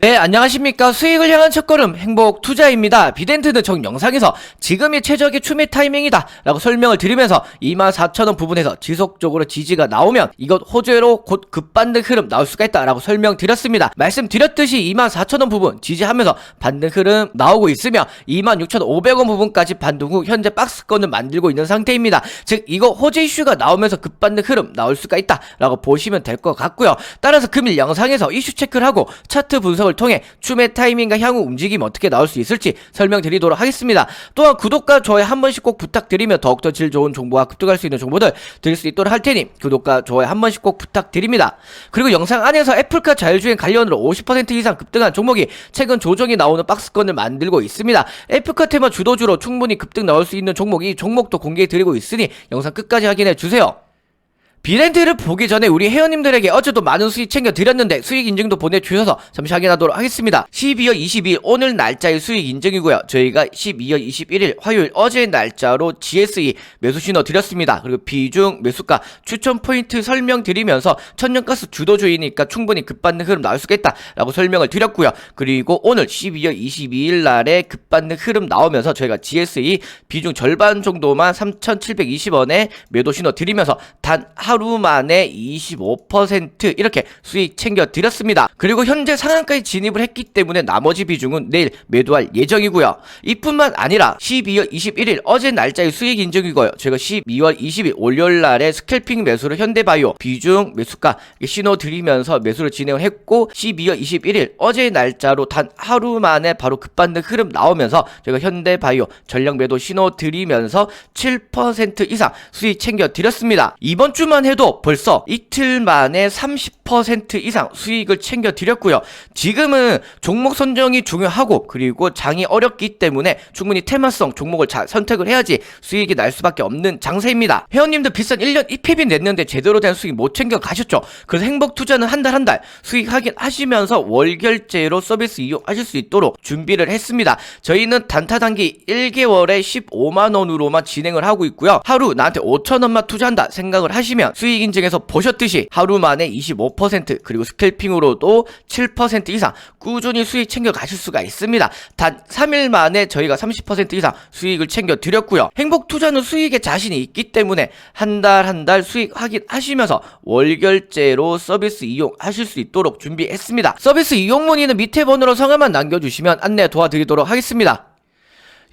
네, 안녕하십니까. 수익을 향한 첫걸음 행복 투자입니다. 비덴트는 정 영상에서 지금이 최적의 추매 타이밍이다 라고 설명을 드리면서 24,000원 부분에서 지속적으로 지지가 나오면 이것 호재로 곧 급반등 흐름 나올 수가 있다 라고 설명드렸습니다. 말씀드렸듯이 24,000원 부분 지지하면서 반등 흐름 나오고 있으며 26,500원 부분까지 반등 후 현재 박스권을 만들고 있는 상태입니다. 즉 이거 호재 이슈가 나오면서 급반등 흐름 나올 수가 있다 라고 보시면 될 것 같고요. 따라서 금일 영상에서 이슈 체크를 하고 차트 분석을 통해 추매 타이밍과 향후 움직임 어떻게 나올 수 있을지 설명드리도록 하겠습니다. 또한 구독과 좋아요 한 번씩 꼭 부탁드리며 더욱더 질 좋은 정보와 급등할 수 있는 정보들 드릴 수 있도록 할 테니 구독과 좋아요 한 번씩 꼭 부탁드립니다. 그리고 영상 안에서 애플카 자율주행 관련으로 50% 이상 급등한 종목이 최근 조정이 나오는 박스권을 만들고 있습니다. 애플카 테마 주도주로 충분히 급등 나올 수 있는 종목이 종목도 공개해드리고 있으니 영상 끝까지 확인해주세요. 비덴트를 보기 전에 우리 회원님들에게 어제도 많은 수익 챙겨드렸는데 수익 인증도 보내주셔서 잠시 확인하도록 하겠습니다. 12월 22일 오늘 날짜의 수익 인증이고요. 저희가 12월 21일 화요일 어제의 날짜로 GSE 매수 신호 드렸습니다. 그리고 비중, 매수가, 추천 포인트 설명드리면서 천연가스 주도주의니까 충분히 급반등 흐름 나올 수가 있다 라고 설명을 드렸고요. 그리고 오늘 12월 22일 날에 급반등 흐름 나오면서 저희가 GSE 비중 절반 정도만 3,720원에 매도 신호 드리면서 단 하루 만에 25% 이렇게 수익 챙겨 드렸습니다. 그리고 현재 상한가에 진입을 했기 때문에 나머지 비중은 내일 매도할 예정이고요. 이뿐만 아니라 12월 21일 어제 날짜의 수익 인증이고요. 제가 12월 20일 월요일 날에 스캘핑 매수를 현대바이오 비중 매수가 신호 드리면서 매수를 진행을 했고 12월 21일 어제 날짜로 단 하루 만에 바로 급반등 흐름 나오면서 제가 현대바이오 전량 매도 신호 드리면서 7% 이상 수익 챙겨 드렸습니다. 이번 주만 해도 벌써 이틀 만에 30% 이상 수익을 챙겨 드렸고요. 지금은 종목 선정이 중요하고 그리고 장이 어렵기 때문에 충분히 테마성 종목을 잘 선택을 해야지 수익이 날 수밖에 없는 장세입니다. 회원님들 비싼 1년 EPB 냈는데 제대로 된 수익 못 챙겨 가셨죠. 그래서 행복 투자는 한 달 한 달 수익 확인하시면서 월결제로 서비스 이용하실 수 있도록 준비를 했습니다. 저희는 단타 단기 1개월에 15만원으로만 진행을 하고 있고요. 하루 나한테 5,000원만 투자한다 생각을 하시면 수익 인증에서 보셨듯이 하루 만에 25% 그리고 스캘핑으로도 7% 이상 꾸준히 수익 챙겨 가실 수가 있습니다. 단 3일 만에 저희가 30% 이상 수익을 챙겨 드렸고요. 행복 투자는 수익에 자신이 있기 때문에 한 달 한 달 수익 확인하시면서 월결제로 서비스 이용하실 수 있도록 준비했습니다. 서비스 이용 문의는 밑에 번호로 성함만 남겨주시면 안내 도와드리도록 하겠습니다.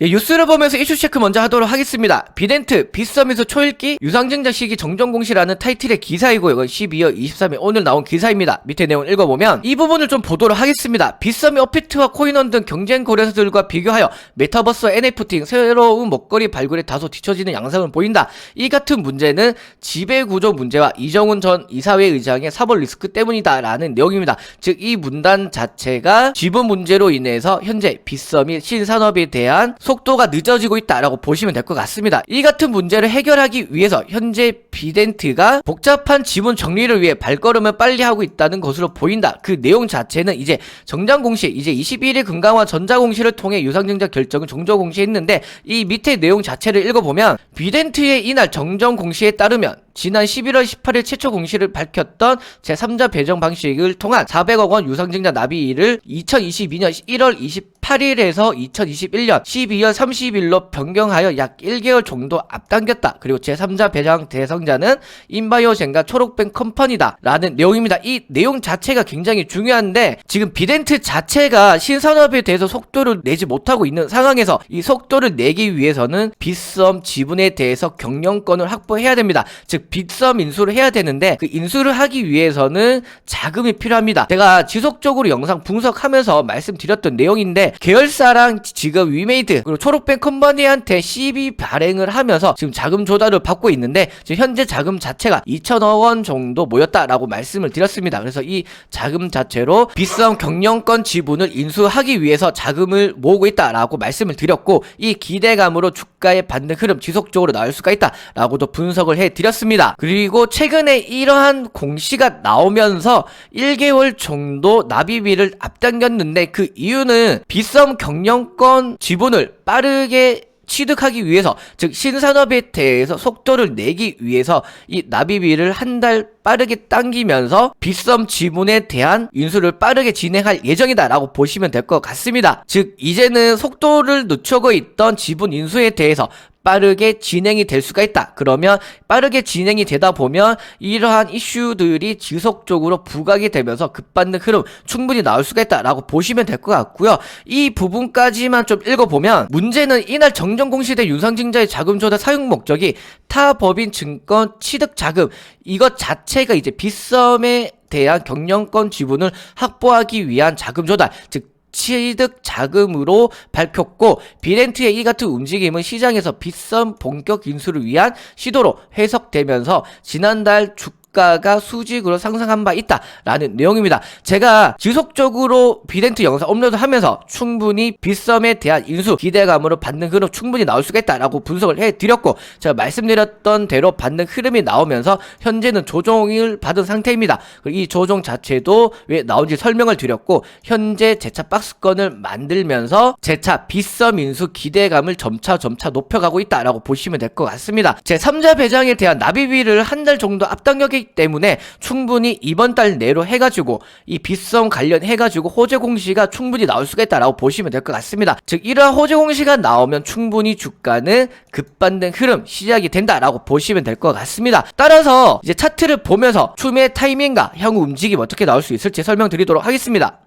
뉴스를 보면서 이슈 체크 먼저 하도록 하겠습니다. 비덴트, 빗서밋 초읽기, 유상증자 시기 정정공시라는 타이틀의 기사이고 이건 12월 23일 오늘 나온 기사입니다. 밑에 내용 읽어보면 이 부분을 좀 보도록 하겠습니다. 빗서밋 어피트와 코인원 등 경쟁 거래소들과 비교하여 메타버스 NFT 등 새로운 먹거리 발굴에 다소 뒤처지는 양상을 보인다. 이 같은 문제는 지배구조 문제와 이정훈 전 이사회 의장의 사법 리스크 때문이다 라는 내용입니다. 즉 이 문단 자체가 지분 문제로 인해서 현재 빗서밋 신산업에 대한 속도가 늦어지고 있다라고 보시면 될 것 같습니다. 이 같은 문제를 해결하기 위해서 현재 비덴트가 복잡한 지분 정리를 위해 발걸음을 빨리 하고 있다는 것으로 보인다. 그 내용 자체는 이제 정장공시 이제 21일 금강화 전자공시를 통해 유상증자 결정을 종저공시했는데 이 밑에 내용 자체를 읽어보면 비덴트의 이날 정정공시에 따르면 지난 11월 18일 최초 공시를 밝혔던 제3자 배정 방식을 통한 400억 원 유상증자 납의를 2022년 1월 28일에서 2021년 12월 30일로 변경하여 약 1개월 정도 앞당겼다. 그리고 제3자 배정 대상자는 인바이오젠과 초록뱅 컴퍼니다 라는 내용입니다. 이 내용 자체가 굉장히 중요한데 지금 비덴트 자체가 신산업에 대해서 속도를 내지 못하고 있는 상황에서 이 속도를 내기 위해서는 빗썸 지분에 대해서 경영권을 확보해야 됩니다. 즉 빗썸 인수를 해야 되는데 그 인수를 하기 위해서는 자금이 필요합니다. 제가 지속적으로 영상 분석하면서 말씀드렸던 내용인데 계열사랑 지금 위메이드 그리고 초록뱅 컴퍼니한테 CB 발행을 하면서 지금 자금 조달을 받고 있는데 지금 현재 자금 자체가 2천억 원 정도 모였다라고 말씀을 드렸습니다. 그래서 이 자금 자체로 빗썸 경영권 지분을 인수하기 위해서 자금을 모으고 있다라고 말씀을 드렸고 이 기대감으로 주가의 반등 흐름 지속적으로 나올 수가 있다라고도 분석을 해드렸습니다. 그리고 최근에 이러한 공시가 나오면서 1개월 정도 납입일을 앞당겼는데 그 이유는 빗썸 경영권 지분을 빠르게 취득하기 위해서 즉 신산업에 대해서 속도를 내기 위해서 이 납입일을 한 달 빠르게 당기면서 빗썸 지분에 대한 인수를 빠르게 진행할 예정이다 라고 보시면 될 것 같습니다. 즉 이제는 속도를 늦추고 있던 지분 인수에 대해서 빠르게 진행이 될 수가 있다. 그러면 빠르게 진행이 되다 보면 이러한 이슈들이 지속적으로 부각이 되면서 급받는 흐름 충분히 나올 수가 있다라고 보시면 될 것 같고요. 이 부분까지만 좀 읽어보면 문제는 이날 정정 공시된 윤상증자의 자금 조달 사용 목적이 타 법인 증권 취득 자금 이것 자체가 이제 빗썸에 대한 경영권 지분을 확보하기 위한 자금 조달 즉 취득 자금으로 밝혔고 빗렌트의 이 같은 움직임은 시장에서 빗썸 본격 인수를 위한 시도로 해석되면서 지난달 주가가 수직으로 상승한 바 있다라는 내용입니다. 제가 지속적으로 빗렌트 영상 업로드하면서 충분히 빗썸에 대한 인수 기대감으로 받는 흐름 충분히 나올 수가 있다라고 분석을 해드렸고 제가 말씀드렸던 대로 받는 흐름이 나오면서 현재는 조정을 받은 상태입니다. 그리고 이 조정 자체도 왜 나온지 설명을 드렸고 현재 재차 박스권을 만들면서 재차 빗썸 인수 기대감을 점차 높여가고 있다라고 보시면 될 것 같습니다. 제 3자 배당에 대한 납입일을 한 달 정도 앞당겨기 때문에 충분히 이번 달 내로 해가지고 이 빗썸 관련해가지고 호재 공시가 충분히 나올 수가 있다라고 보시면 될 것 같습니다. 즉 이러한 호재 공시가 나오면 충분히 주가는 급반등 흐름 시작이 된다라고 보시면 될 것 같습니다. 따라서 이제 차트를 보면서 추매 타이밍과 향후 움직임 어떻게 나올 수 있을지 설명드리도록 하겠습니다.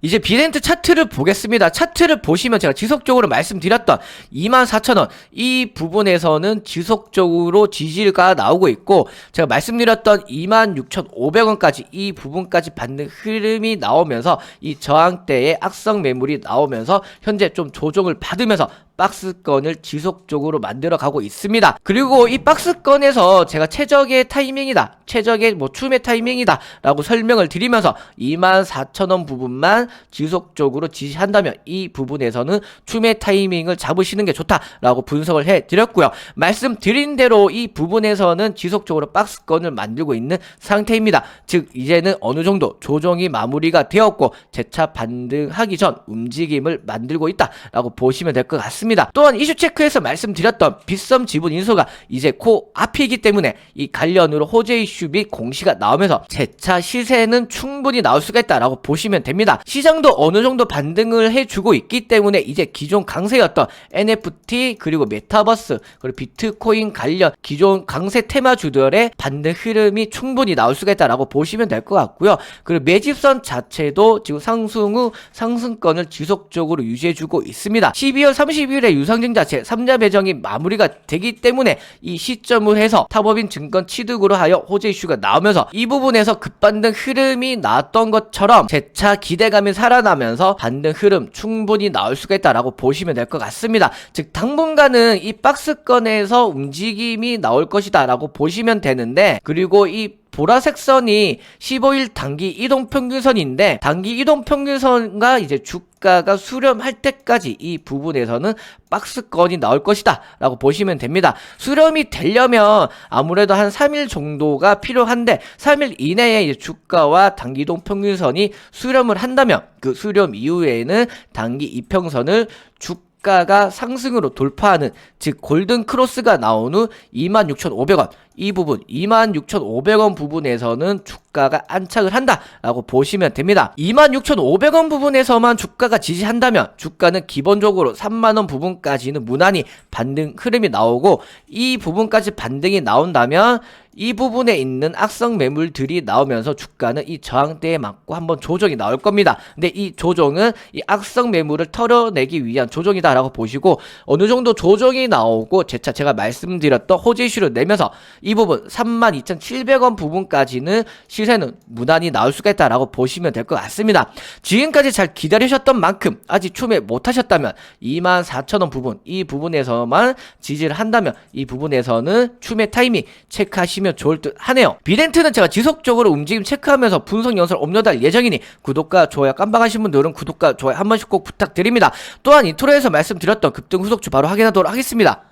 이제 빗렌트 차트를 보겠습니다. 차트를 보시면 제가 지속적으로 말씀드렸던 24,000원 이 부분에서는 지속적으로 지지가 나오고 있고 제가 말씀드렸던 26,500원까지 이 부분까지 받는 흐름이 나오면서 이 저항대의 악성 매물이 나오면서 현재 좀 조정을 받으면서 박스권을 지속적으로 만들어 가고 있습니다. 그리고 이 박스권에서 제가 최적의 타이밍이다, 최적의 추매 타이밍이다 라고 설명을 드리면서 24,000원 부분만 지속적으로 지지한다면 이 부분에서는 추매 타이밍을 잡으시는 게 좋다라고 분석을 해드렸고요. 말씀드린 대로 이 부분에서는 지속적으로 박스권을 만들고 있는 상태입니다. 즉 이제는 어느 정도 조정이 마무리가 되었고 재차 반등하기 전 움직임을 만들고 있다라고 보시면 될 것 같습니다. 또한 이슈 체크에서 말씀드렸던 빗썸 지분 인수가 이제 코앞이기 때문에 이 관련으로 호재 이슈 및 공시가 나오면서 재차 시세는 충분히 나올 수가 있다라고 보시면 됩니다. 시장도 어느 정도 반등을 해주고 있기 때문에 이제 기존 강세였던 NFT 그리고 메타버스 그리고 비트코인 관련 기존 강세 테마주들의 반등 흐름이 충분히 나올 수가 있다라고 보시면 될 것 같고요. 그리고 매집선 자체도 지금 상승 후 상승권을 지속적으로 유지해주고 있습니다. 12월 30일에 유상증자 제 3자 배정이 마무리가 되기 때문에 이 시점을 해서 타법인 증권 취득으로 하여 호재 이슈가 나오면서 이 부분에서 급반등 흐름이 나왔던 것처럼 재차 기대감이 살아나면서 반등 흐름 충분히 나올 수가 있다라고 보시면 될 것 같습니다. 즉 당분간은 이 박스권에서 움직임이 나올 것이다 라고 보시면 되는데 그리고 이 보라색 선이 15일 단기 이동평균선인데 단기 이동평균선과 이제 주가가 수렴할 때까지 이 부분에서는 박스권이 나올 것이다 라고 보시면 됩니다. 수렴이 되려면 아무래도 한 3일 정도가 필요한데 3일 이내에 이제 주가와 단기 이동평균선이 수렴을 한다면 그 수렴 이후에는 단기 이평선을 주가가 상승으로 돌파하는 즉 골든 크로스가 나온 후 26,500원 이 부분 26,500원 부분에서는 주가가 안착을 한다라고 보시면 됩니다. 26,500원 부분에서만 주가가 지지한다면 주가는 기본적으로 3만원 부분까지는 무난히 반등 흐름이 나오고 이 부분까지 반등이 나온다면 이 부분에 있는 악성 매물들이 나오면서 주가는 이 저항대에 맞고 한번 조정이 나올 겁니다. 근데 이 조정은 이 악성 매물을 털어내기 위한 조정이다라고 보시고 어느 정도 조정이 나오고 제가 말씀드렸던 호재 이슈를 내면서 이 부분 32,700원 부분까지는 시세는 무난히 나올 수가 있다라고 보시면 될 것 같습니다. 지금까지 잘 기다리셨던 만큼 아직 추매 못하셨다면 24,000원 부분 이 부분에서만 지지를 한다면 이 부분에서는 추매 타이밍 체크하시면 좋을 듯 하네요. 빗렌트는 제가 지속적으로 움직임 체크하면서 분석 영상을 업로드할 예정이니 구독과 좋아요 깜빡하신 분들은 구독과 좋아요 한 번씩 꼭 부탁드립니다. 또한 인트로에서 말씀드렸던 급등 후속주 바로 확인하도록 하겠습니다.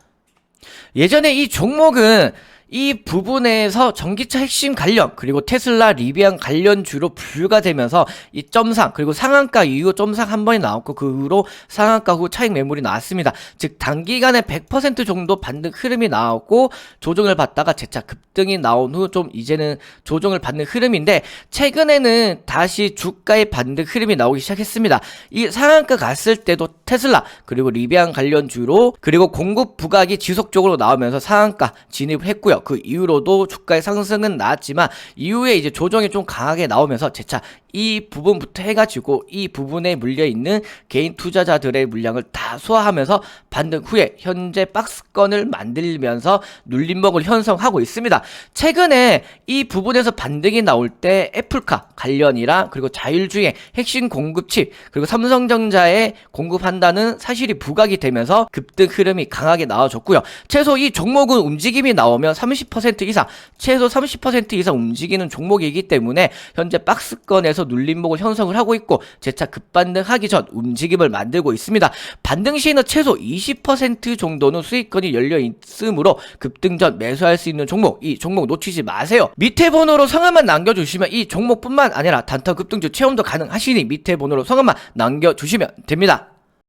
예전에 이 종목은 이 부분에서 전기차 핵심 관련 그리고 테슬라 리비안 관련주로 분류가 되면서 이 점상 그리고 상한가 이후 점상 한 번이 나왔고 그 후로 상한가 후 차익 매물이 나왔습니다. 즉 단기간에 100% 정도 반등 흐름이 나왔고 조정을 받다가 재차 급등이 나온 후 좀 이제는 조정을 받는 흐름인데 최근에는 다시 주가의 반등 흐름이 나오기 시작했습니다. 이 상한가 갔을 때도 테슬라 그리고 리비안 관련주로 그리고 공급 부각이 지속적으로 나오면서 상한가 진입을 했고요. 그 이후로도 주가의 상승은 나왔지만 이후에 이제 조정이 좀 강하게 나오면서 재차 이 부분부터 해가지고 이 부분에 물려있는 개인 투자자들의 물량을 다 소화하면서 반등 후에 현재 박스권을 만들면서 눌림목을 형성하고 있습니다. 최근에 이 부분에서 반등이 나올 때 애플카 관련이랑 그리고 자율주행 핵심 공급칩 그리고 삼성전자에 공급한다는 사실이 부각이 되면서 급등 흐름이 강하게 나와줬고요. 최소 이 종목은 움직임이 나오면 30% 이상 최소 30% 이상 움직이는 종목이기 때문에 현재 박스권에서 눌림목을 형성을 하고 있고 재차 급반등하기 전 움직임을 만들고 있습니다. 반등 시에는 최소 20% 정도는 수익권이 열려 있으므로 급등 전 매수할 수 있는 종목, 이 종목 놓치지 마세요. 밑에 번호로 성함만 남겨주시면 이 종목뿐만 아니라 단타 급등주 체험도 가능하시니 밑에 번호로 성함만 남겨주시면 됩니다.